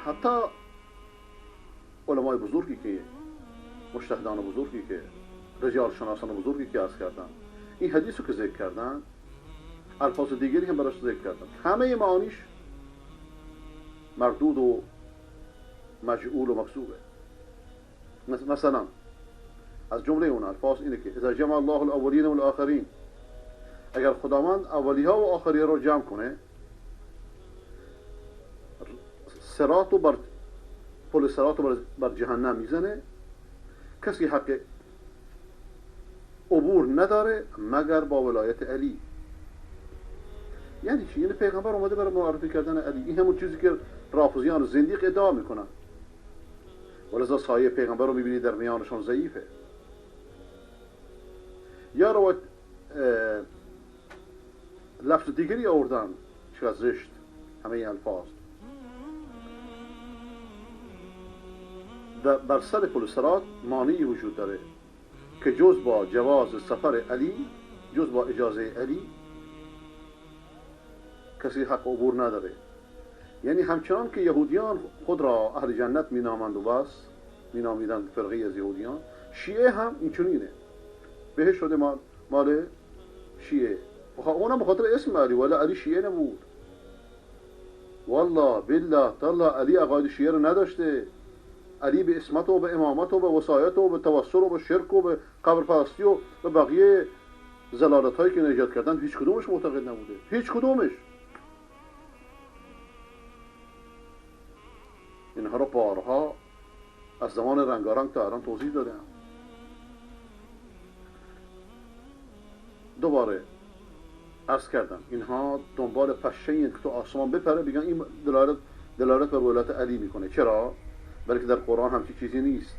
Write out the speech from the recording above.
حتی علمای بزرگی که مجتهدان بزرگی که رجال شناسان بزرگی که عرض کردن این حدیث رو که ذکر کردن الفاظ دیگری هم براش ذکر کردن، همه معانیش مردود و مجعول و مکذوبه. مثلا از جمله اون الفاظ اینه که اذا جمع الله الاولین و الاخرین، اگر خداوند اولی ها و آخری ها رو جمع کنه، صراط و پل صراط رو بر جهنم میزنه، کسی حق عبور نداره مگر با ولایت علی. یعنی چی؟ یعنی پیغمبر اومده برای معرفی کردن علی. این همون چیزی که رافضیان زندیق ادعا میکنن، ولذا سایه پیغمبر رو میبینی در میانشان ضعیفه. یا روایت لفظ دیگری آوردن چقدر زشت همه این الفاظ. بر سر پل صراط مانعی وجود داره که جز با جواز سفر علی، جز با اجازه علی کسی حق عبور نداره. یعنی همچنان که یهودیان خود را اهل جنت مینامند و بس مینامیدند فرقی از یهودیان، شیعه هم این چنینه، بهش شده مال شیعه. اونم بخاطر اسم علی، ولی علی شیعه نبود. والله بالله تالله علی عقاید شیعه رو نداشته. علی به اسمت و به امامت و به وصایت و به توسل و به شرک و به قبر پرستی و به بقیه ضلالت هایی که ایجاد کردن هیچ کدومش معتقد نبوده، هیچ کدومش. اینها رو بارها از زمان رنگارنگ تا الان توضیح دادم. دوباره عرض کردم اینها دنبال پشه این که تو آسمان بپره بگن این دلالت بر ولایت علی میکنه. چرا؟ بلکه در قرآن همچی چیزی نیست.